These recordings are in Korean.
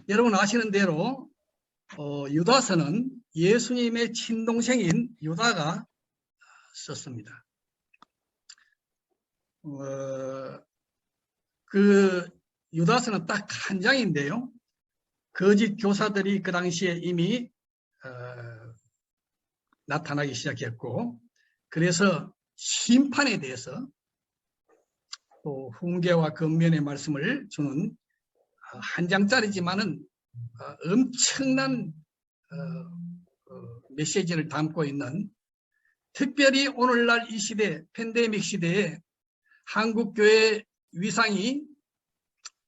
여러분 아시는 대로 유다서는 예수님의 친동생인 유다가 썼습니다. 그 유다서는 딱 한 장인데요. 거짓 교사들이 그 당시에 이미 나타나기 시작했고, 그래서 심판에 대해서 또 훈계와 권면의 말씀을 주는 한 장짜리지만은 엄청난 메시지를 담고 있는, 특별히 오늘날 이 시대, 팬데믹 시대에 한국 교회 위상이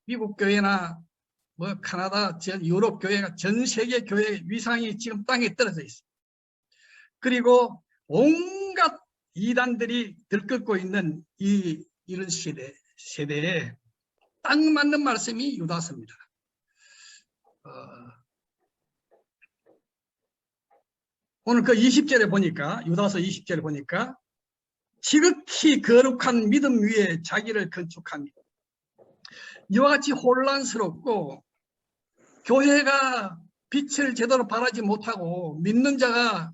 미국 교회나 뭐 카나다, 유럽 교회가 전 세계 교회 위상이 지금 땅에 떨어져 있습니다. 그리고 온갖 이단들이 들끓고 있는 이런 세대에 딱 맞는 말씀이 유다서입니다. 오늘 그 20절에 보니까, 유다서 20절에 보니까 지극히 거룩한 믿음 위에 자기를 건축합니다. 이와 같이 혼란스럽고 교회가 빛을 제대로 발하지 못하고 믿는 자가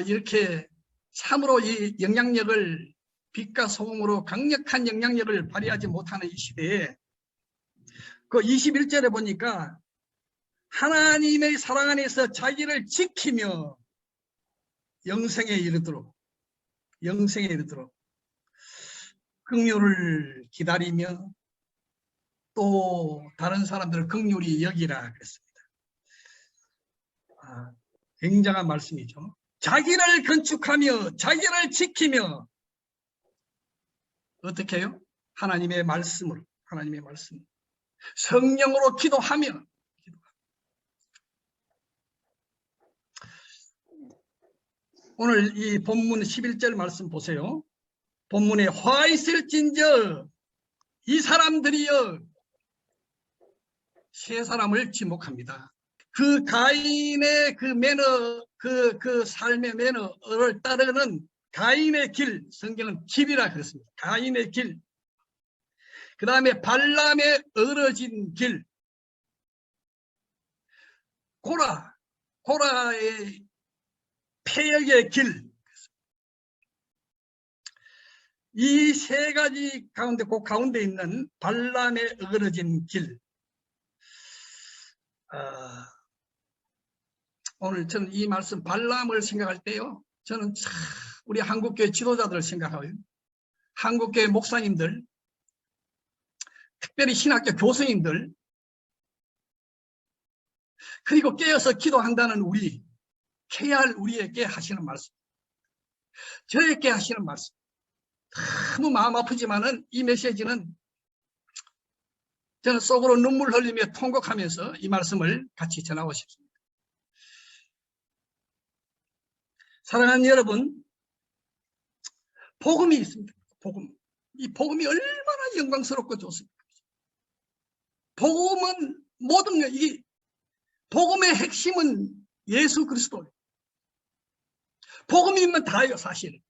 이렇게 참으로 이 영향력을, 빛과 소금으로 강력한 영향력을 발휘하지 못하는 이 시대에 그 21절에 보니까 하나님의 사랑 안에서 자기를 지키며 영생에 이르도록 긍휼을 기다리며 또 다른 사람들을 긍휼히 여기라 그랬습니다. 굉장한 말씀이죠. 자기를 건축하며 자기를 지키며 어떻게 해요? 하나님의 말씀으로, 성령으로 기도하며. 오늘 이 본문 11절 말씀 보세요. 본문에 화 있을진저 이 사람들이여, 세 사람을 지목합니다. 그 가인의 그 매너, 그 삶의 매너를 따르는 가인의 길, 성경은 길이라 그랬습니다. 가인의 길. 그 다음에 발람의 얼어진 길, 고라의 폐역의 길. 이 세 가지 가운데, 그 가운데 있는 발람의 어그러진 길. 오늘 저는 이 말씀 발람을 생각할 때요, 저는 참 우리 한국교회 지도자들을 생각하고요, 한국교회 목사님들, 특별히 신학교 교수님들, 그리고 깨어서 기도한다는 우리, KR 우리에게 하시는 말씀, 저에게 하시는 말씀. 너무 마음 아프지만은 이 메시지는 저는 속으로 눈물 흘리며 통곡하면서 이 말씀을 같이 전하고 싶습니다. 사랑하는 여러분, 복음이 있습니다. 복음. 이 복음이 얼마나 영광스럽고 좋습니까? 복음은 모든 것, 이 복음의 핵심은 예수 그리스도. 복음이면 다예요, 사실.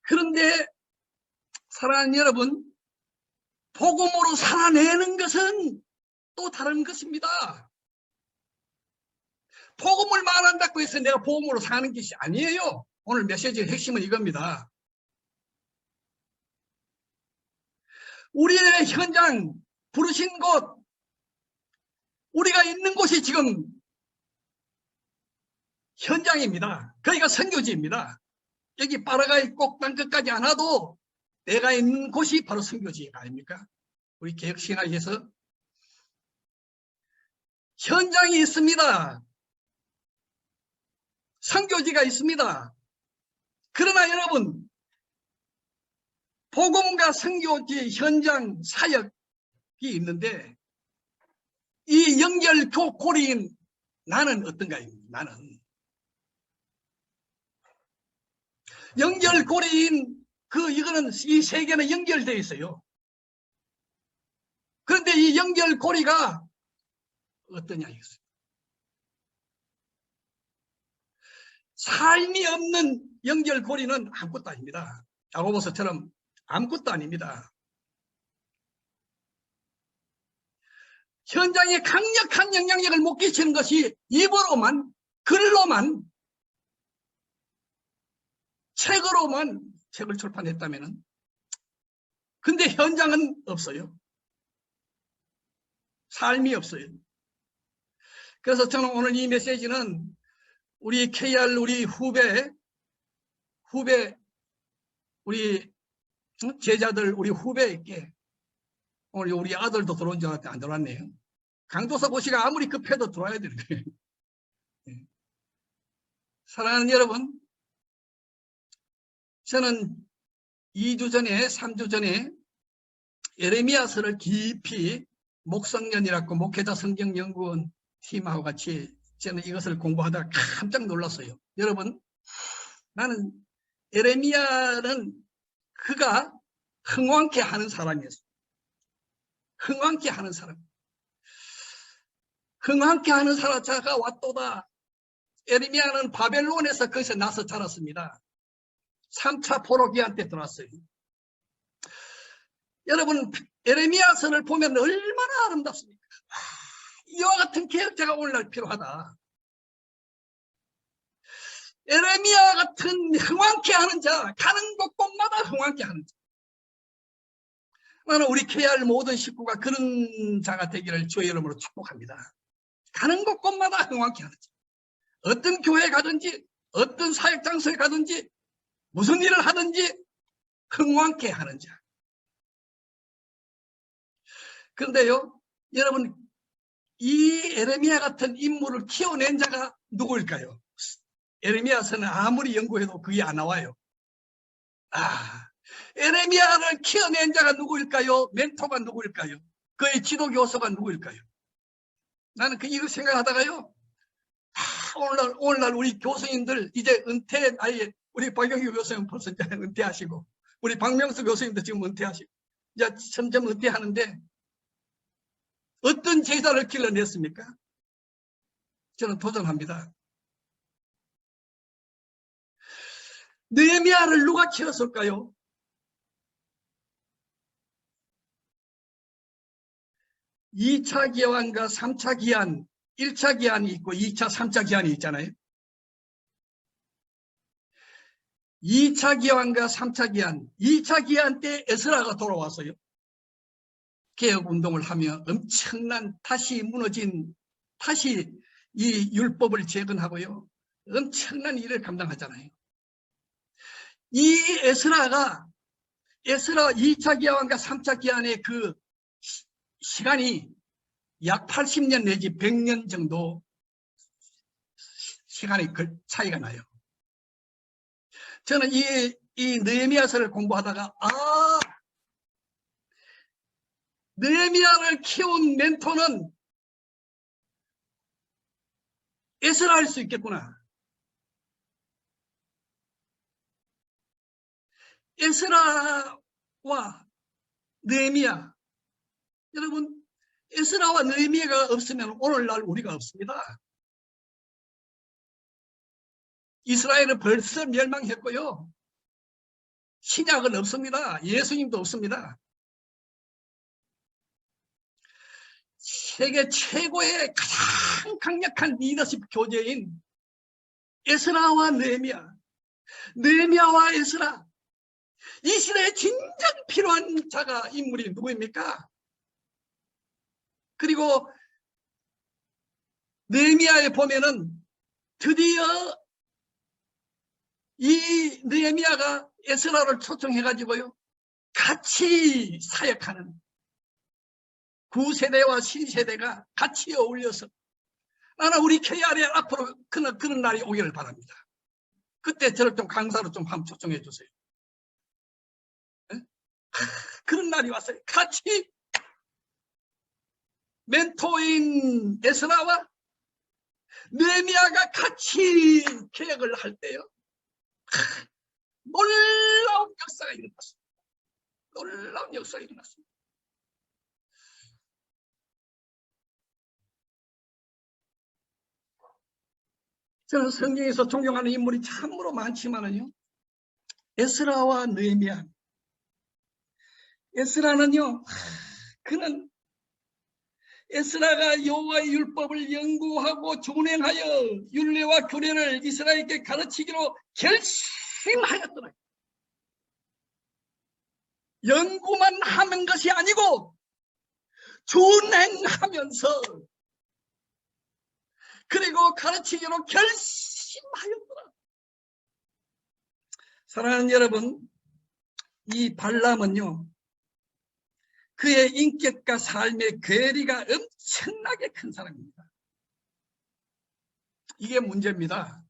그런데 사랑하는 여러분, 복음으로 살아내는 것은 또 다른 것입니다. 복음을 말한다고 해서 내가 복음으로 사는 것이 아니에요. 오늘 메시지의 핵심은 이겁니다. 우리의 현장, 부르신 곳, 우리가 있는 곳이 지금 현장입니다. 거기가 선교지입니다. 여기 빠르가이 꼭 땅끝까지 안 와도 내가 있는 곳이 바로 선교지 아닙니까? 우리 개혁신학에서 현장이 있습니다. 선교지가 있습니다. 그러나 여러분, 복음과 선교지 현장 사역이 있는데 이 연결고리인 나는 어떤가요? 나는 연결고리인 이거는 이 세계는 연결되어 있어요. 그런데 이 연결고리가 어떠냐 이것은. 삶이 없는 연결고리는 아무것도 아닙니다. 야고보서처럼 아무것도 아닙니다. 현장에 강력한 영향력을 못 끼치는 것이 입으로만, 글로만, 책으로만 책을 출판했다면은, 근데 현장은 없어요. 삶이 없어요. 그래서 저는 오늘 이 메시지는 우리 KR 우리 후배 우리 제자들 우리 후배에게, 오늘 우리 아들도 들어온 줄 알았는데 안 들어왔네요. 강도사 고시가 아무리 급해도 들어와야 되는 거예요. 사랑하는 여러분, 저는 2주 전에 3주 전에 예레미야서를 깊이 목성년이라고 목회자 성경연구원 팀하고 같이 저는 이것을 공부하다가 깜짝 놀랐어요. 여러분, 나는 예레미야는 그가 흥왕케 하는 사람이었어요. 흥왕케 하는 사람. 흥왕케 하는 사자가 왔도다. 예레미야는 바벨론에서 거기서 나서 자랐습니다. 3차 포로기한 때 들어왔어요. 여러분, 예레미야서를 보면 얼마나 아름답습니까? 이와 같은 개혁자가 오늘날 필요하다. 예레미야 같은 흥왕케 하는 자, 가는 곳곳마다 흥왕케 하는 자. 나는 우리 KR 모든 식구가 그런 자가 되기를 주의 이름으로 축복합니다. 가는 곳곳마다 흥왕케 하는 자. 어떤 교회에 가든지, 어떤 사역장소에 가든지, 무슨 일을 하든지 흥왕케 하는 자. 그런데요, 여러분, 이 예레미야 같은 인물을 키워낸 자가 누구일까요? 예레미야서는 아무리 연구해도 그게 안 나와요. 예레미야를 키워낸 자가 누구일까요? 멘토가 누구일까요? 그의 지도교수가 누구일까요? 나는 이거 생각하다가요, 오늘날 우리 교수님들 이제 은퇴 나이에, 우리 박영규 교수님 벌써 이제 은퇴하시고, 우리 박명수 교수님도 지금 은퇴하시고, 이제 점점 은퇴하는데 어떤 제자를 길러냈습니까? 저는 도전합니다. 느헤미야를 누가 키웠을까요? 2차 기한과 3차 기한, 1차 기한이 있고 2차, 3차 기한이 있잖아요. 2차 기한과 3차 기한, 2차 기한 때 에스라가 돌아왔어요. 개혁운동을 하며 엄청난, 다시 무너진, 다시 이 율법을 재건하고요, 엄청난 일을 감당하잖아요. 이 에스라 2차 기한과 3차 기한의 그 시간이 약 80년 내지 100년 정도 시간의 차이가 나요. 저는 이 느헤미야서를 공부하다가, 느헤미야를 키운 멘토는 에스라일 수 있겠구나. 에스라와 느헤미야, 여러분, 에스라와 느헤미야가 없으면 오늘날 우리가 없습니다. 이스라엘은 벌써 멸망했고요, 신약은 없습니다. 예수님도 없습니다. 세계 최고의 가장 강력한 리더십 교제인 에스라와 느헤미야와 에스라, 이 시대에 진정 필요한 자가, 인물이 누구입니까? 그리고 느헤미야에 보면은 드디어 이 느헤미야가 에스라를 초청해가지고요, 같이 사역하는 9세대와 신세대가 같이 어울려서, 나는 우리 KR에 앞으로 그런 날이 오기를 바랍니다. 그때 저를 좀 강사로 좀 한번 초청해 주세요. 그런 날이 왔어요. 같이 멘토인 에스라와 느헤미야가 같이 개혁을 할 때요, 놀라운 역사가 일어났습니다. 놀라운 역사가 일어났습니다. 저는 성경에서 존경하는 인물이 참으로 많지만은요, 에스라와 느헤미야, 에스라는요, 그는 에스라가 여호와의 율법을 연구하고 준행하여 율례와 규례를 이스라엘에게 가르치기로 결심하였더라. 연구만 하는 것이 아니고 준행하면서 그리고 가르치기로 결심하였더라. 사랑하는 여러분, 이 발람은요, 그의 인격과 삶의 괴리가 엄청나게 큰 사람입니다. 이게 문제입니다.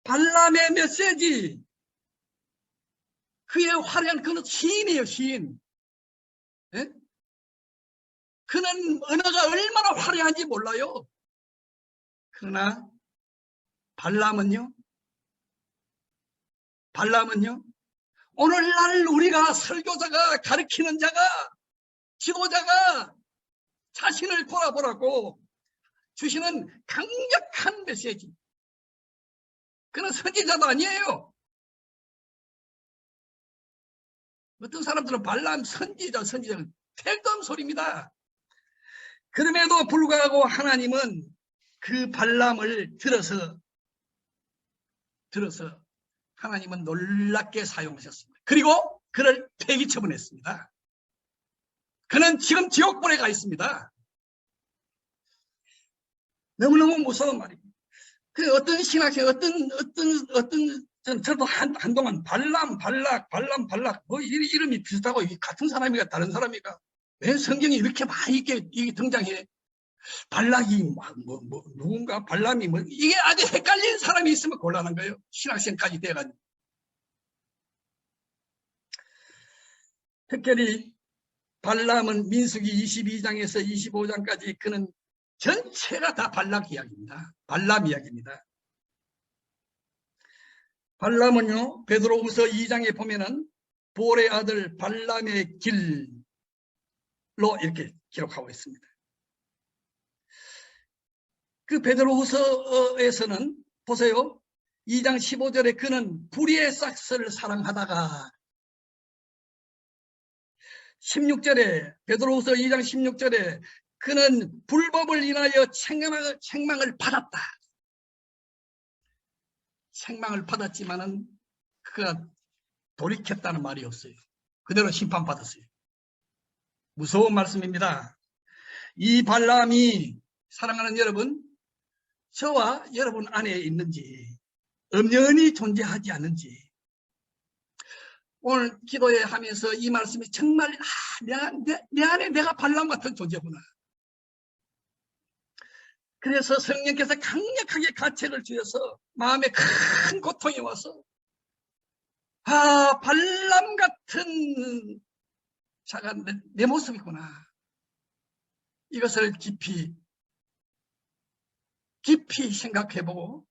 발람의 메시지, 그의 화려한, 그는 시인이에요, 시인. 예? 그는 언어가 얼마나 화려한지 몰라요. 그러나 발람은요, 오늘날 우리가 설교자가, 가르치는 자가, 지도자가 자신을 돌아보라고 주시는 강력한 메시지. 그는 선지자도 아니에요. 어떤 사람들은 발람 선지자 택도 없는 소리입니다. 그럼에도 불구하고 하나님은 그 발람을 들어서 하나님은 놀랍게 사용하셨습니다. 그리고 그를 폐기 처분했습니다. 그는 지금 지옥불에 가 있습니다. 너무너무 무서운 말입니다. 그 어떤 신학생, 저도 한동안 발람, 뭐 이름이 비슷하고 같은 사람이가 다른 사람이가 왜 성경이 이렇게 많이 이게 등장해? 발락이 누군가 발람이 이게 아주 헷갈리는 사람이 있으면 곤란한 거예요. 신학생까지 돼가지고. 특별히 발람은 민수기 22장에서 25장까지 그는 전체가 다 발락 이야기입니다. 발람 이야기입니다. 발람은요, 베드로후서 2장에 보면은 볼의 아들 발람의 길로 이렇게 기록하고 있습니다. 그 베드로후서에서는 보세요. 2장 15절에 그는 불의의 싹스를 사랑하다가 16절에 베드로후서 2장 16절에 그는 불법을 인하여 책망을 받았다. 책망을 받았지만은 그가 돌이켰다는 말이 없어요. 그대로 심판받았어요. 무서운 말씀입니다. 이 발람이 사랑하는 여러분, 저와 여러분 안에 있는지 엄연히 존재하지 않는지 오늘 기도회 하면서 이 말씀이 정말 내 안에 내가 발람 같은 존재구나. 그래서 성령께서 강력하게 가책을 주셔서 마음에 큰 고통이 와서 발람 같은 자가 내 모습이구나. 이것을 깊이 생각해보고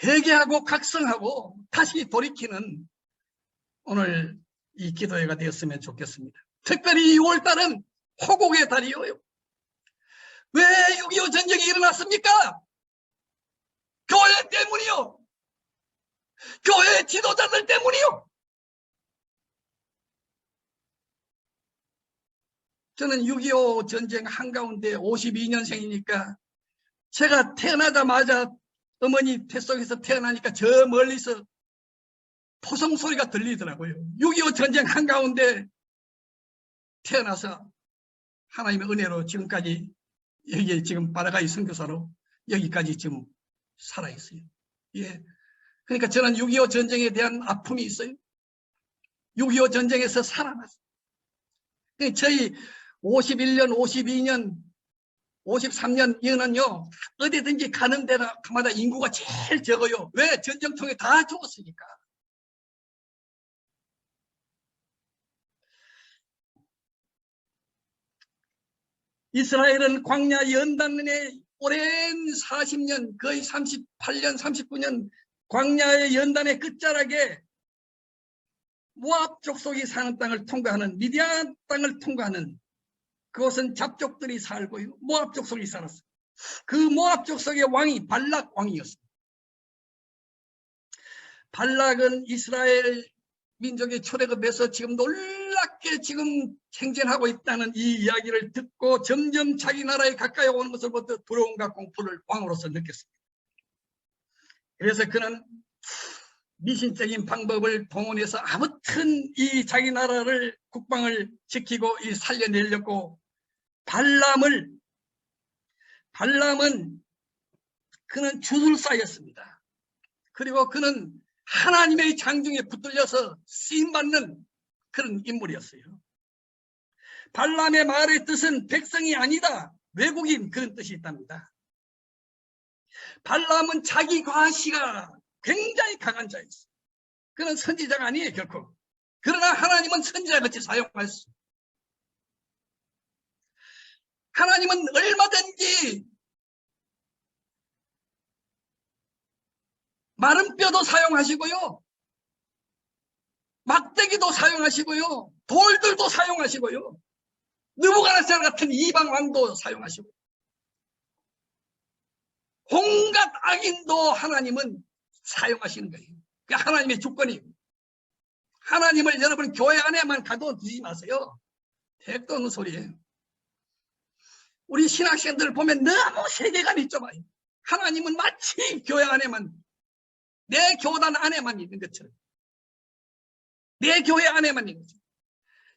회개하고 각성하고 다시 돌이키는 오늘 이 기도회가 되었으면 좋겠습니다. 특별히 6월달은 호곡의 달이에요. 왜 6.25 전쟁이 일어났습니까? 교회 때문이요. 교회 지도자들 때문이요. 저는 6.25 전쟁 한가운데 52년생이니까 제가 태어나자마자 어머니 뱃속에서 태어나니까 저 멀리서 포성 소리가 들리더라고요. 6.25 전쟁 한가운데 태어나서 하나님의 은혜로 지금까지 여기에 지금 바라가이 선교사로 여기까지 지금 살아있어요. 예. 그러니까 저는 6.25 전쟁에 대한 아픔이 있어요. 6.25 전쟁에서 살아났어요. 저희 51년, 52년, 53년 이거는요, 어디든지 가는 데마다 인구가 제일 적어요. 왜? 전쟁통에 다 죽었으니까. 이스라엘은 광야 연단의 오랜 40년, 거의 38년, 39년 광야의 연단의 끝자락에 모압 족속이 사는 땅을 통과하는 미디안 땅을 통과하는 그곳은 잡족들이 살고요. 모압 족속이 살았어요. 그 모압 족속의 왕이 발락 왕이었습니다. 발락은 이스라엘 민족의 초래급에서 지금 놀랍게 지금 행진하고 있다는 이 이야기를 듣고 점점 자기 나라에 가까이 오는 것을부터 두려움과 공포를 왕으로서 느꼈습니다. 그래서 그는 미신적인 방법을 동원해서 아무튼 이 자기 나라를 국방을 지키고 살려내려고 발람은 그는 주술사였습니다. 그리고 그는 하나님의 장중에 붙들려서 쓰임받는 그런 인물이었어요. 발람의 말의 뜻은 백성이 아니다, 외국인, 그런 뜻이 있답니다. 발람은 자기 과시가 굉장히 강한 자였어요. 그는 선지자가 아니에요, 결코. 그러나 하나님은 선지자같이 사용할 수. 하나님은 얼마든지 마른 뼈도 사용하시고요, 막대기도 사용하시고요, 돌들도 사용하시고요, 느부갓네살 같은 이방 왕도 사용하시고, 온갖 악인도 하나님은 사용하시는 거예요. 그게 하나님의 주권이에요. 하나님을 여러분 교회 안에만 가둬두지 마세요. 택도 없는 소리예요. 우리 신학생들 보면 너무 세계관이 좁아요. 하나님은 마치 교회 안에만, 내 교단 안에만 있는 것처럼, 내 교회 안에만 있는 것처럼.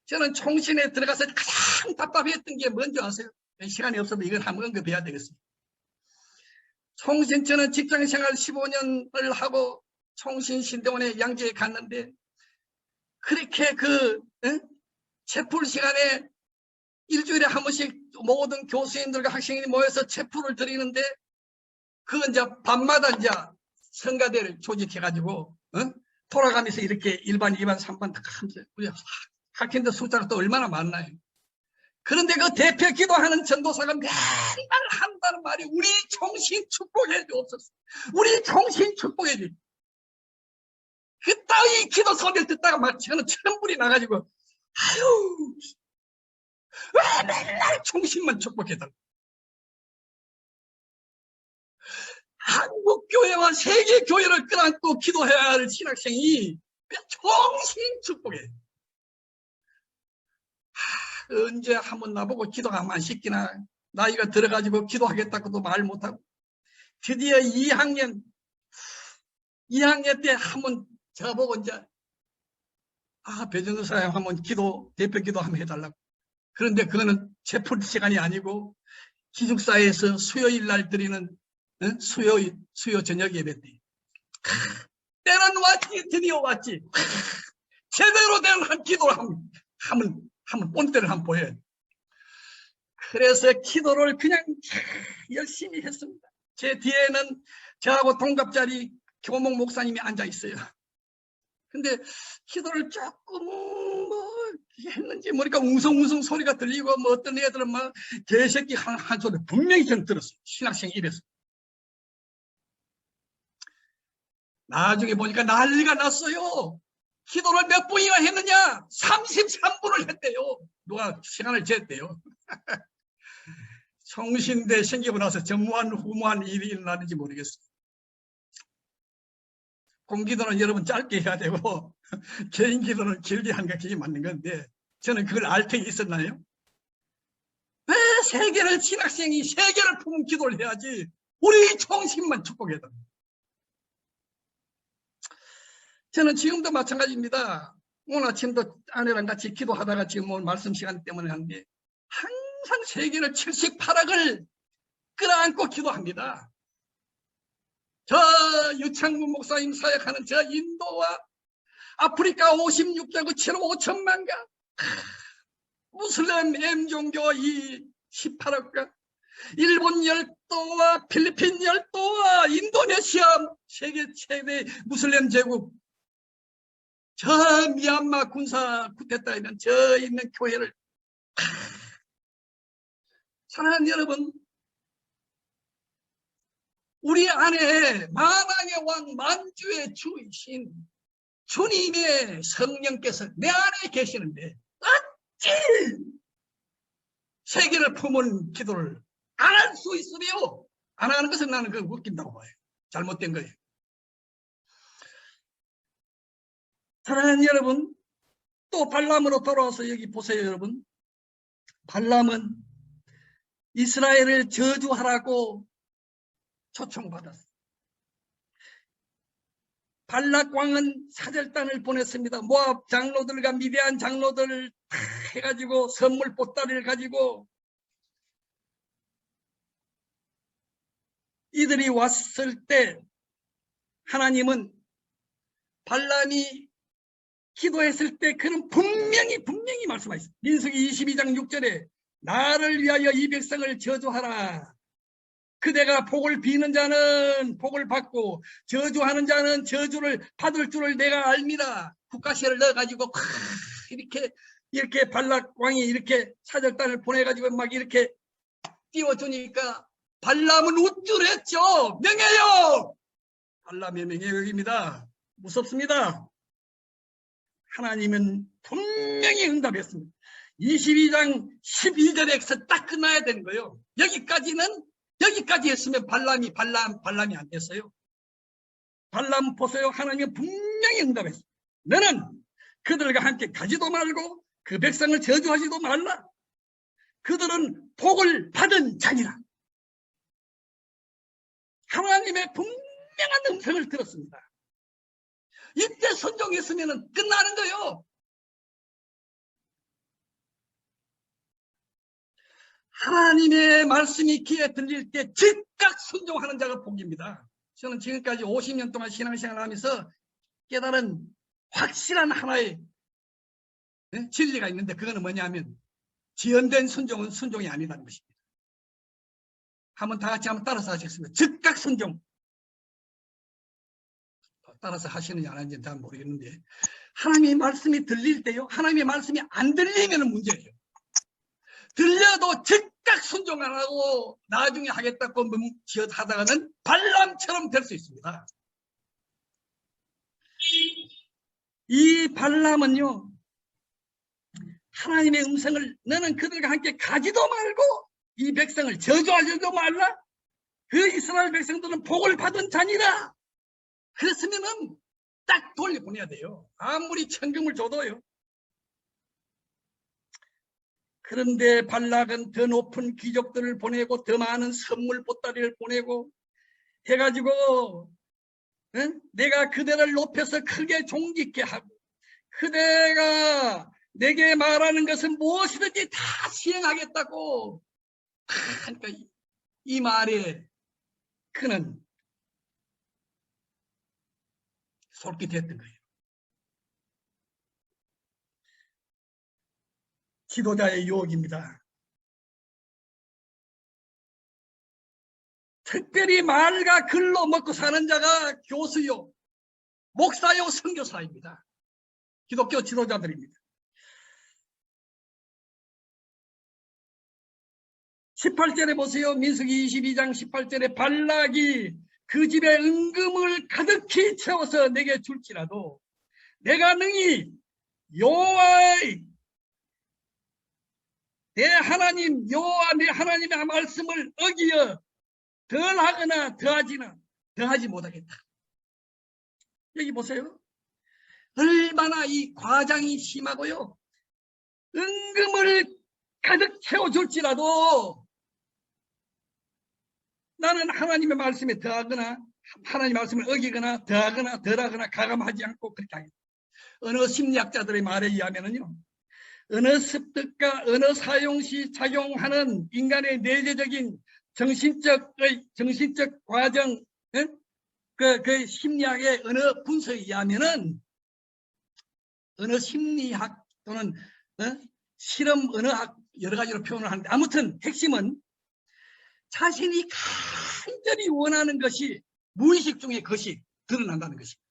저는 총신에 들어가서 가장 답답했던 게 뭔지 아세요? 시간이 없어도 이걸 한번 언급해야 되겠습니다. 총신, 저는 직장생활 15년을 하고 총신 신대원에 양재에 갔는데, 그렇게 채플 시간에 일주일에 한 번씩 모든 교수님들과 학생이 모여서 채플을 드리는데, 그건 이제 밤마다 이제 성가대를 조직해가지고 돌아가면서 이렇게 1반, 2반, 3반 다 하면서 우리 학생들 숫자가 또 얼마나 많나요? 그런데 그 대표 기도하는 전도사가 맨날 한다는 말이 우리 정신 축복해 주옵소서. 우리 정신 축복해 주. 그따위 기도 소리를 듣다가 막 저는 천불이 나가지고 아유 왜 맨날 정신만 축복해달라. 한국 교회와 세계 교회를 끌어안고 기도해야 할 신학생이 정신 축복해. 언제 한번 나보고 기도 한번 시키나. 나이가 들어가지고 기도하겠다고도 말 못하고, 드디어 2학년 때 한번 저보고 이제 배정수 사람 한번 대표 기도 한번 해달라고. 그런데 그거는 채플 시간이 아니고 기숙사에서 수요일 날 드리는 수요 저녁 예배 때. 때는 왔지, 드디어 왔지. 제대로 된 한 기도를 한번 본때를 한번 보여야 돼. 그래서 기도를 그냥 열심히 했습니다. 제 뒤에는 저하고 동갑자리 교목 목사님이 앉아 있어요. 근데 기도를 조금 했는지 모르니까 웅성웅성 소리가 들리고, 어떤 애들은 막 개새끼 한 소리 분명히 저는 들었어요. 신학생 입에서. 나중에 보니까 난리가 났어요. 기도를 몇 분이나 했느냐? 33분을 했대요. 누가 시간을 쟀대요. 성신대 생기고 나서 전무한 후무한 일이 일어나는지 모르겠어요. 공기도는 여러분 짧게 해야 되고 개인 기도는 길게 하는 게 그게 맞는 건데, 저는 그걸 알 턱이 있었나요? 왜 세계를 신학생이 세계를 품은 기도를 해야지 우리 정신만 축복해야 됩니다. 저는 지금도 마찬가지입니다. 오늘 아침도 아내랑 같이 기도하다가 지금 오늘 말씀 시간 때문에 한게, 항상 세계를 78억을 끌어안고 기도합니다. 저 유창문 목사님 사역하는 저 인도와 아프리카 56개국 7억 5천만가 무슬림 M종교 이 18억가, 일본 열도와 필리핀 열도와 인도네시아 세계 최대 무슬림 제국, 저 미얀마 군사 쿠데타 있는 저 있는 교회를, 사랑하는 여러분, 우리 안에 만왕의 왕 만주의 주이신 주님의 성령께서 내 안에 계시는데 어찌 세계를 품은 기도를 안 할 수 있으며, 안 하는 것은 나는 그거 웃긴다고 봐요. 잘못된 거예요. 사랑하는 여러분, 또 발람으로 돌아와서 여기 보세요. 여러분, 발람은 이스라엘을 저주하라고 초청받았어요. 발락 왕은 사절단을 보냈습니다. 모압 장로들과 미디안 장로들을 다 해가지고 선물 보따리를 가지고 이들이 왔을 때 하나님은 발람이 기도했을 때 그는 분명히 말씀하셨어요. 민수기 22장 6절에 나를 위하여 이 백성을 저주하라. 그대가 복을 비는 자는 복을 받고 저주하는 자는 저주를 받을 줄을 내가 알미라. 국가시를 넣어가지고 이렇게 발락 왕이 이렇게 사절단을 보내가지고 막 이렇게 띄워주니까 발람은 우쭐했죠. 명예요. 발람의 명예욕입니다. 무섭습니다. 하나님은 분명히 응답했습니다. 22장 12절에서 딱 끝나야 되는 거예요. 여기까지 했으면 발람이 안 됐어요. 발람 보세요. 하나님은 분명히 응답했어요. 너는 그들과 함께 가지도 말고 그 백성을 저주하지도 말라. 그들은 복을 받은 자니라. 하나님의 분명한 음성을 들었습니다. 이때 순종했으면 끝나는 거예요. 하나님의 말씀이 귀에 들릴 때 즉각 순종하는 자가 복입니다. 저는 지금까지 50년 동안 신앙생활을 하면서 깨달은 확실한 하나의 진리가 있는데 그거는 뭐냐면 지연된 순종은 순종이 아니라는 것입니다. 다 같이 한번 따라서 하시겠습니다. 즉각 순종. 따라서 하시느냐 안 하는지는 잘 모르겠는데 하나님의 말씀이 들릴 때요. 하나님의 말씀이 안 들리면 문제예요. 들려도 즉각 순종 안 하고 나중에 하겠다고 하다가는 발람처럼 될 수 있습니다. 이 발람은요. 하나님의 음성을 너는 그들과 함께 가지도 말고 이 백성을 저주하지도 말라. 그 이스라엘 백성들은 복을 받은 자니라. 그랬으면은 딱 돌려보내야 돼요. 아무리 천금을 줘도요. 그런데 발락은 더 높은 귀족들을 보내고 더 많은 선물 보따리를 보내고 해가지고 내가 그대를 높여서 크게 존귀케 하고 그대가 내게 말하는 것은 무엇이든지 다 시행하겠다고. 그러니까 이 말에 그는 솔깃했던 거예요. 지도자의 유혹입니다. 특별히 말과 글로 먹고 사는 자가 교수요, 목사요, 선교사입니다. 기독교 지도자들입니다. 18절에 보세요. 민수기 22장 18절에 발락이 그 집에 은금을 가득히 채워서 내게 줄지라도 내가 능히 여호와의 내 하나님 여호와 내 하나님의 말씀을 어기어 덜하거나 더하지 못하겠다. 여기 보세요. 얼마나 이 과장이 심하고요. 은금을 가득 채워줄지라도 나는 하나님의 말씀에 더하거나 하나님의 말씀을 어기거나 더하거나 덜하거나 가감하지 않고 그렇게 하겠다. 어느 심리학자들의 말에 의하면요. 언어 습득과 언어 사용 시 작용하는 인간의 내재적인 정신적 과정, 그 심리학의 언어 분석에 의하면은 언어 심리학 또는 실험 언어학 여러 가지로 표현을 하는데 아무튼 핵심은 자신이 간절히 원하는 것이 무의식 중에 그것이 드러난다는 것입니다.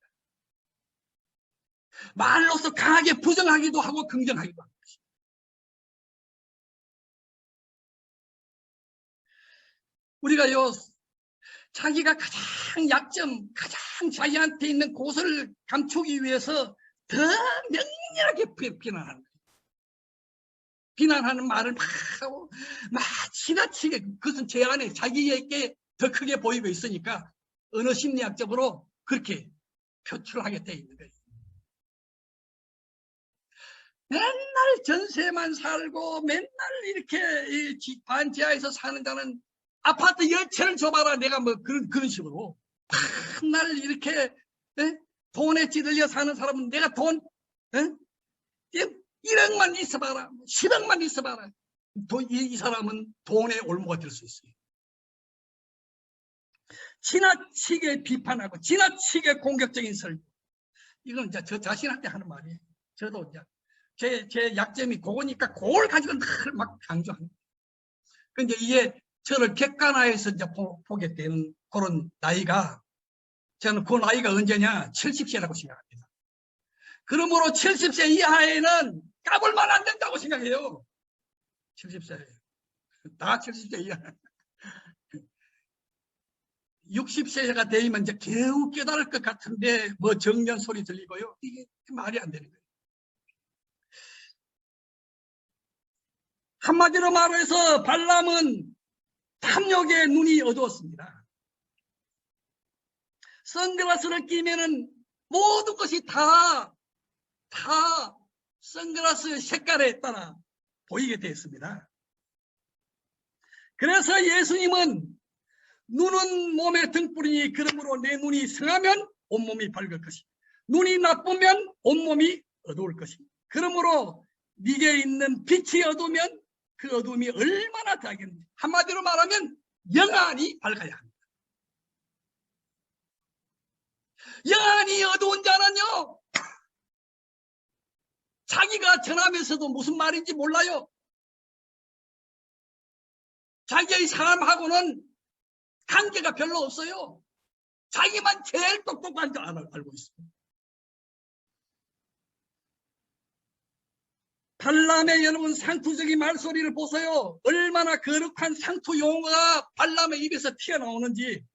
말로서 강하게 부정하기도 하고 긍정하기도 하는 것입니다. 우리가요, 자기가 가장 약점, 가장 자기한테 있는 곳을 감추기 위해서 더 명렬하게 비난하는 거예요. 비난하는 말을 막 하고 막 지나치게 그것은 제 안에 자기에게 더 크게 보이고 있으니까 언어 심리학적으로 그렇게 표출하게 돼 있는 거예요. 맨날 전세만 살고 맨날 이렇게 반지하에서 사는 자는 아파트 10채를 줘봐라. 내가 뭐 그런 식으로 맨날 이렇게 돈에 찌들려 사는 사람은 내가 돈 1억만 있어봐라. 10억만 있어봐라. 이 사람은 돈의 올무가 될 수 있어요. 지나치게 비판하고 지나치게 공격적인 설교. 이건 이제 저 자신한테 하는 말이에요. 저도 이제 제 약점이 그거니까 그걸 가지고 늘 막 강조합니다. 근데 이게 저를 객관화해서 이제 보게 되는 그런 나이가, 저는 그 나이가 언제냐? 70세라고 생각합니다. 그러므로 70세 이하에는 까불만 안 된다고 생각해요. 70세. 다 70세 이하. 60세가 되면 이제 겨우 깨달을 것 같은데 뭐 정년 소리 들리고요. 이게 말이 안 되는 거예요. 한마디로 말해서 발람은 탐욕의 눈이 어두웠습니다. 선글라스를 끼면은 모든 것이 다 선글라스 색깔에 따라 보이게 되었습니다. 그래서 예수님은 눈은 몸의 등불이니 그러므로 내 눈이 성하면 온몸이 밝을 것이고 눈이 나쁘면 온몸이 어두울 것이고 그러므로 네게 있는 빛이 어두우면 그 어두움이 얼마나 더하겠는지. 한마디로 말하면 영안이 밝아야 합니다. 영안이 어두운 자는요, 자기가 전하면서도 무슨 말인지 몰라요. 자기의 사람하고는 관계가 별로 없어요. 자기만 제일 똑똑한 줄 알고 있어요. 발람의 여러분 상투적인 말소리를 보세요. 얼마나 거룩한 상투 용어가 발람의 입에서 튀어나오는지.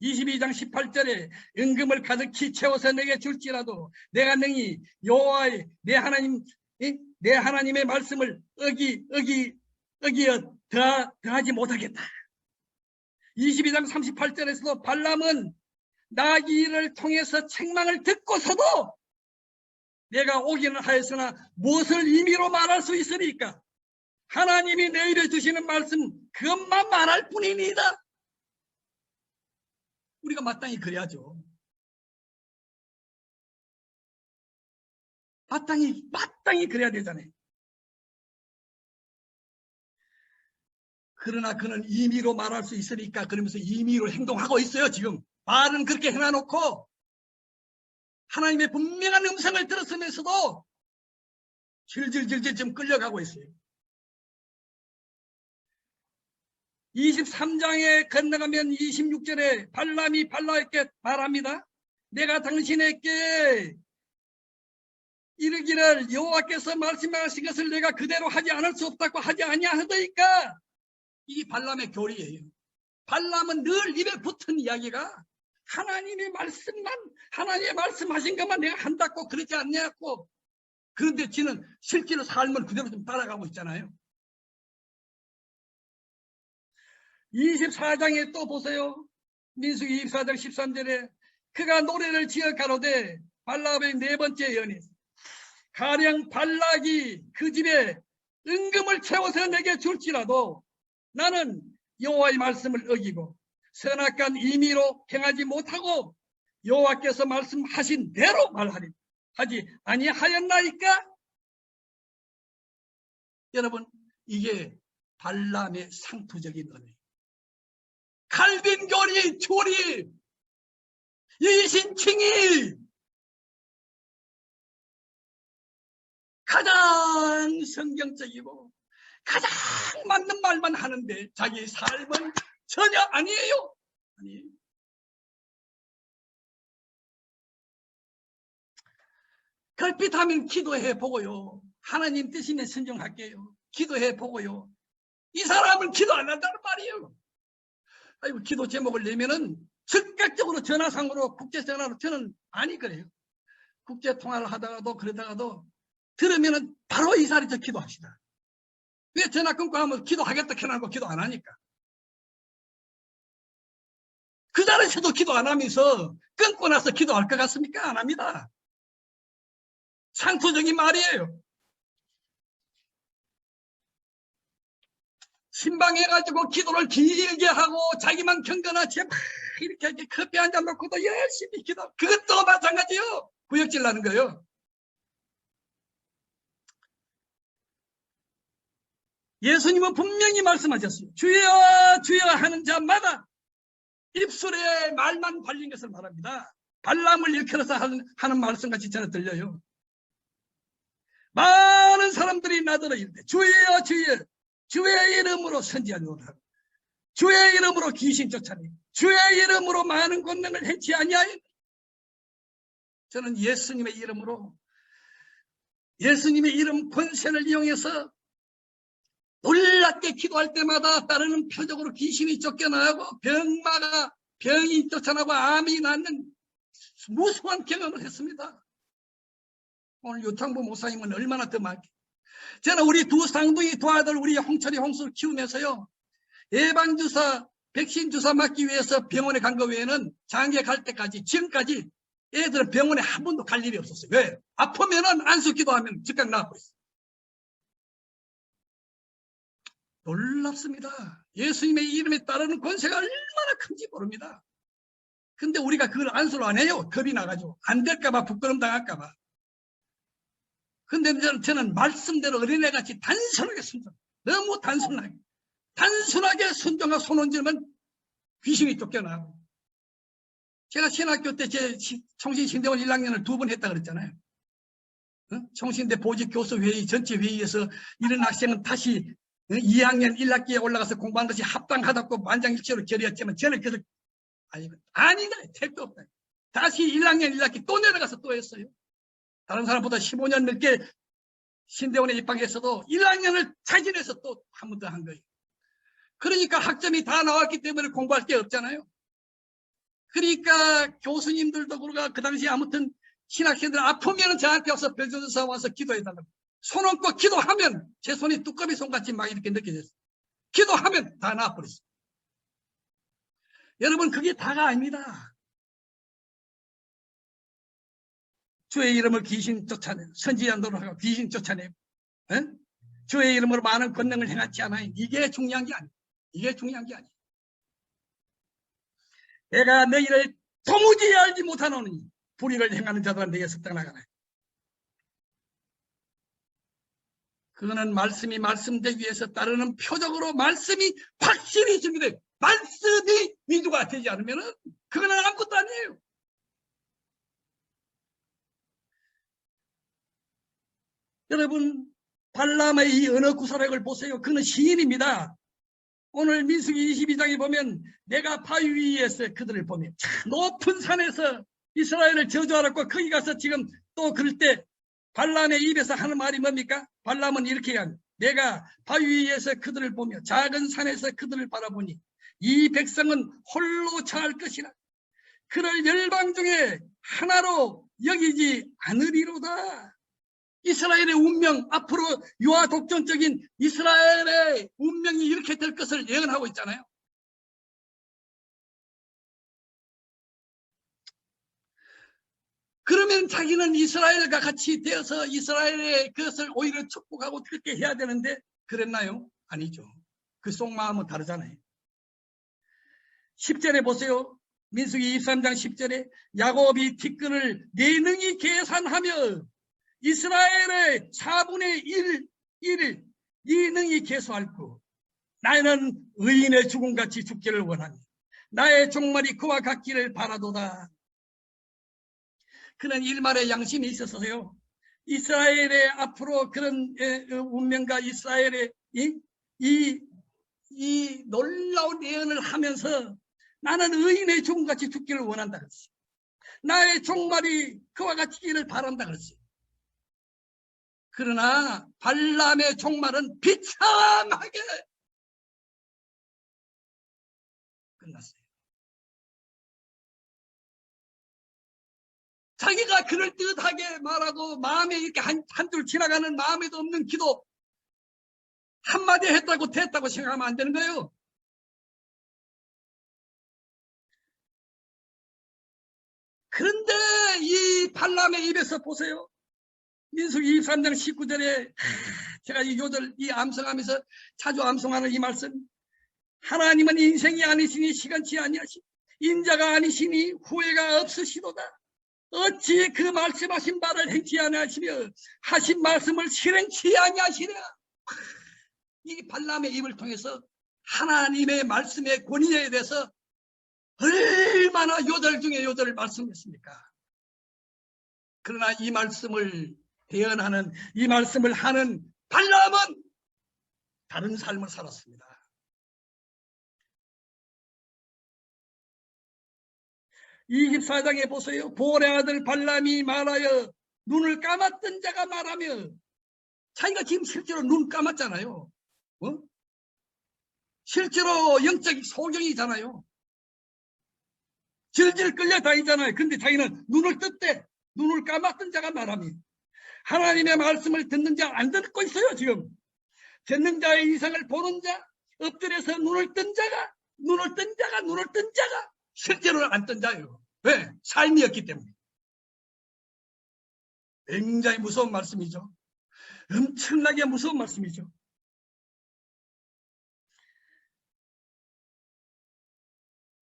22장 18절에 은금을 가득히 채워서 내게 줄지라도 내가 능히 여호와의 내 하나님의 말씀을 어기어 더하지 못하겠다. 22장 38절에서도 발람은 나귀를 통해서 책망을 듣고서도 내가 오기는 하였으나 무엇을 임의로 말할 수 있으리까? 하나님이 내일에 주시는 말씀 그것만 말할 뿐이니이다. 우리가 마땅히 그래야죠. 마땅히 그래야 되잖아요. 그러나 그는 임의로 말할 수 있으니까 그러면서 임의로 행동하고 있어요. 지금 말은 그렇게 해놔놓고 하나님의 분명한 음성을 들었으면서도 질질질질 지금 끌려가고 있어요. 23장에 건너가면 26절에 발람이 발라에게 말합니다. 내가 당신에게 이르기를 여호와께서 말씀하신 것을 내가 그대로 하지 않을 수 없다고 하지 아니하더이까. 이 발람의 교리예요. 발람은 늘 입에 붙은 이야기가 하나님의 말씀하신 것만 내가 한다고 그러지 않냐고. 그런데 지는 실제로 삶을 그대로 좀 따라가고 있잖아요. 24장에 또 보세요. 민수기 24장 13절에 그가 노래를 지어 가로되 발람의 네 번째 연인 가령 발락이 그 집에 은금을 채워서 내게 줄지라도 나는 여호와의 말씀을 어기고 선악간 임의로 행하지 못하고 여호와께서 말씀하신 대로 말하리 하지 아니하였나이까? 여러분, 이게 발람의 상투적인 은혜. 칼빈 교리, 이신칭이 가장 성경적이고 가장 맞는 말만 하는데 자기 삶은 전혀 아니에요. 걸핏하면 기도해 보고요. 하나님 뜻이면 순종할게요. 기도해 보고요. 이 사람은 기도 안 한다는 말이에요. 아이고, 기도 제목을 내면은 즉각적으로 전화상으로 국제전화로 저는 아니 그래요. 국제통화를 하다가도 그러다가도 들으면은 바로 이 자리에서 기도합시다. 왜 전화 끊고 하면 기도하겠다 켜놓고 기도 안 하니까. 그 자리에서도 기도 안 하면서 끊고 나서 기도할 것 같습니까? 안 합니다. 상투적인 말이에요. 신방해가지고 기도를 길게 하고 자기만 경건하지 막 이렇게 커피 한 잔 놓고도 열심히 기도. 그것도 마찬가지요. 구역질 나는 거예요. 예수님은 분명히 말씀하셨어요. 주여 주여 하는 자마다 입술에 말만 발린 것을 말합니다. 발람을 일컬어서 하는 말씀같이 저는 들려요. 많은 사람들이 나더러 이르되 주여 주여 주의 이름으로 선지하노라. 주의 이름으로 귀신 쫓아내고 주의 이름으로 많은 권능을 행치 아니하여. 저는 예수님의 이름으로 예수님의 이름 권세를 이용해서 놀랍게 기도할 때마다 따르는 표적으로 귀신이 쫓겨나고 병이 쫓아나고 암이 낫는 무수한 경험을 했습니다. 오늘 유창부 목사님은 얼마나 더 많게. 저는 우리 두 쌍둥이 두 아들 우리 홍철이 홍수를 키우면서요. 예방주사 백신 주사 맞기 위해서 병원에 간 거 외에는 장애 갈 때까지 지금까지 애들은 병원에 한 번도 갈 일이 없었어요. 왜? 아프면은 안수 기도하면 즉각 나고 있어요. 놀랍습니다. 예수님의 이름에 따르는 권세가 얼마나 큰지 모릅니다. 근데 우리가 그걸 안수를 안 해요. 겁이 나가지고 안 될까봐 부끄럼 당할까봐. 근데 저는 말씀대로 어린애같이 단순하게 순종, 너무 단순하게 순종하고 손 얹으면 귀신이 쫓겨나고. 제가 신학교 때 제 총신신대원 1학년을 2번 했다 그랬잖아요. 총신대 보직교수 회의 전체 회의에서 이런 학생은 다시 2학년 1학기에 올라가서 공부한 것이 합당하다고 만장일치로 결의했지만 저는 그래서 아니다 택도 없다. 다시 1학년 1학기 또 내려가서 또 했어요. 다른 사람보다 15년 넘게 신대원에 입학했어도 1학년을 자진해서 또 한 번 더 한 거예요. 그러니까 학점이 다 나왔기 때문에 공부할 게 없잖아요. 그러니까 교수님들도 그러고 그 당시에 아무튼 신학생들 아프면 저한테 와서 변조사 와서 기도해달라고. 손 얹고 기도하면 제 손이 뚜껑이 손같이 막 이렇게 느껴졌어요. 기도하면 다 나아버렸어요. 여러분 그게 다가 아닙니다. 주의 이름을 귀신 쫓아내고 선지자노로 하고 귀신 쫓아내고 주의 이름으로 많은 권능을 행하지 않아요. 이게 중요한 게 아니에요. 이게 중요한 게 아니에요. 내가 너희를 도무지 알지 못하노니 불의를 행하는 자들은 내게서 떠나가라. 그거는 말씀이 말씀되기 위해서 따르는 표적으로 말씀이 확실히 준비돼. 말씀이 위주가 되지 않으면 그거는 아무것도 아니에요. 여러분 발람의 이 언어 구사력을 보세요. 그는 시인입니다. 오늘 민수기 22장에 보면 내가 바위 위에서 그들을 보며 높은 산에서 이스라엘을 저주하라고 거기 가서 지금 또 그럴 때 발람의 입에서 하는 말이 뭡니까? 발람은 이렇게 한 내가 바위 위에서 그들을 보며 작은 산에서 그들을 바라보니 이 백성은 홀로 처할 것이라. 그를 열방 중에 하나로 여기지 않으리로다. 이스라엘의 운명, 앞으로 유아 독존적인 이스라엘의 운명이 이렇게 될 것을 예언하고 있잖아요. 그러면 자기는 이스라엘과 같이 되어서 이스라엘의 그것을 오히려 축복하고 그렇게 해야 되는데 그랬나요? 아니죠. 그 속마음은 다르잖아요. 10절에 보세요. 민수기 23장 10절에 야곱이 티끌을 내능히 계산하며 이스라엘의 4분의 1을 이능히 계수할고 나는 의인의 죽음같이 죽기를 원하니 나의 종말이 그와 같기를 바라도다. 그는 일말의 양심이 있었어요. 이스라엘의 앞으로 그런 운명과 이스라엘의 이 놀라운 예언을 하면서 나는 의인의 죽음같이 죽기를 원한다 그랬어요. 나의 종말이 그와 같기를 바란다 그랬어요. 그러나 발람의 종말은 비참하게 끝났어요. 자기가 그럴듯하게 말하고 마음에 이렇게 한 줄 지나가는 마음에도 없는 기도 한마디 했다고 됐다고 생각하면 안 되는 거예요. 그런데 이 발람의 입에서 보세요. 민수기 23장 19절에 제가 이 암송하면서 자주 암송하는 이 말씀, 하나님은 인생이 아니시니 시간치 아니하시, 인자가 아니시니 후회가 없으시도다. 어찌 그 말씀하신 바를 행치 아니하시며 하신 말씀을 실행치 아니하시냐. 이 발람의 입을 통해서 하나님의 말씀의 권위에 대해서 얼마나 요절 중에 요절을 말씀했습니까? 그러나 이 말씀을 대언하는, 이 말씀을 하는 발람은 다른 삶을 살았습니다. (24장에) 보세요. 보올의 아들 발람이 말하여 눈을 감았던 자가 말하며, 자기가 지금 실제로 눈 감았잖아요. 실제로 영적 소경이잖아요. 질질 끌려다니잖아요. 근데 자기는 눈을 떴대. 눈을 감았던 자가 말하며, 하나님의 말씀을 듣는 자, 안 듣고 있어요 지금. 듣는 자의 이상을 보는 자, 엎드려서 눈을 뜬 자가 실제로는 안 뜬 자예요. 왜? 삶이었기 때문에. 굉장히 무서운 말씀이죠. 엄청나게 무서운 말씀이죠.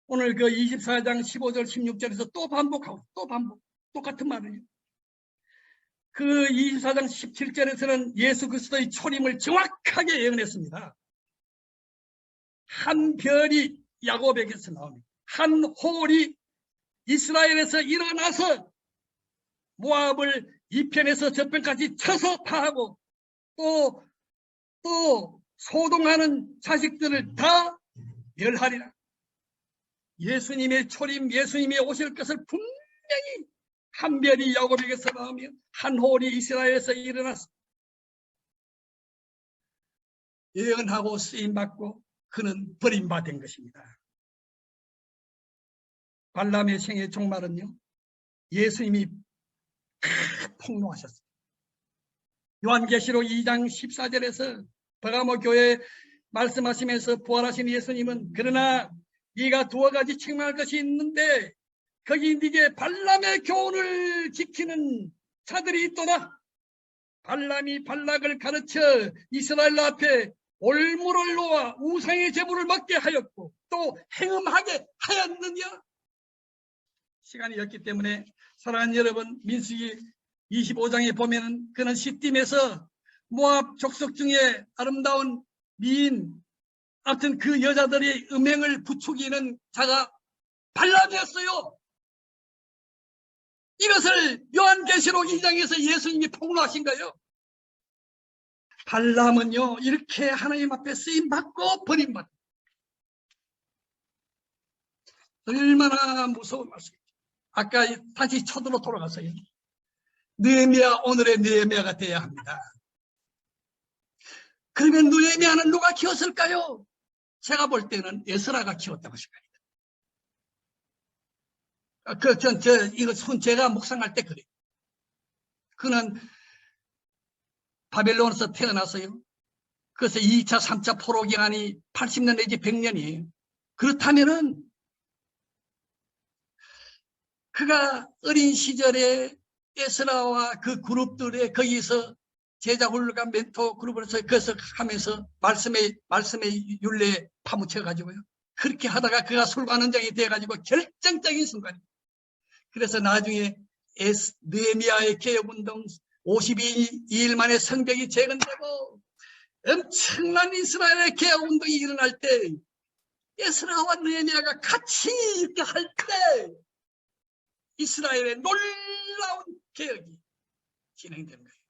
오늘 그 24장 15절 16절에서 또 반복하고 또 반복, 똑같은 말이에요. 그 24장 17절에서는 예수 그리스도의 초림을 정확하게 예언했습니다. 한 별이 야곱에게서 나옵니다. 한 홀이 이스라엘에서 일어나서 모압을 이편에서 저편까지 쳐서 파하고 또 소동하는 자식들을 다 멸하리라. 예수님의 초림, 예수님이 오실 것을 분명히 한 별이 야곱에게서 나오며 한 홀이 이스라엘에서 일어나서 예언하고 쓰임받고 그는 버림받은 것입니다. 발람의 생의 종말은요, 예수님이 폭로하셨습니다. 요한계시록 2장 14절에서 버가모 교회에 말씀하시면서 부활하신 예수님은, 그러나 네가 두어 가지 책망할 것이 있는데 거기 네게 발람의 교훈을 지키는 자들이 있도다. 발람이 발락을 가르쳐 이스라엘 앞에 올무를 놓아 우상의 제물을 먹게 하였고 또 행음하게 하였느냐. 시간이 없기 때문에 사랑하는 여러분, 민수기 25장에 보면은 그는 시딤에서 모압 족속 중에 아름다운 미인, 아무튼 그 여자들의 음행을 부추기는 자가 발람이었어요. 이것을 요한계시록 2장에서 예수님이 폭로하신 거예요. 발람은요, 이렇게 하나님 앞에 쓰임받고 버림받고, 얼마나 무서운 말씀이죠. 아까 다시 초도로 돌아가서요, 느헤미야, 오늘의 느헤미야가 돼야 합니다. 그러면 느헤미야는 누가 키웠을까요? 제가 볼 때는 에스라가 키웠다고 생각합니다. 이거 제가 묵상할 때 그래요. 그는 바벨론에서 태어났어요. 그래서 2차, 3차 포로 기간이 80년 내지 100년이에요. 그렇다면은 그가 어린 시절에 에스라와 그 그룹들에 거기서 제자 훈련과 멘토 그룹으로서 그것을 하면서 말씀의 윤례에 파묻혀 가지고요. 그렇게 하다가 그가 술관원장이 돼 가지고 결정적인 순간입니다. 그래서 나중에 느헤미야의 개혁운동 52일 만에 성벽이 재건되고 엄청난 이스라엘의 개혁운동이 일어날 때 에스라와 느헤미야가 같이 이렇게 할 때 이스라엘의 놀라운 개혁이 진행된 거예요.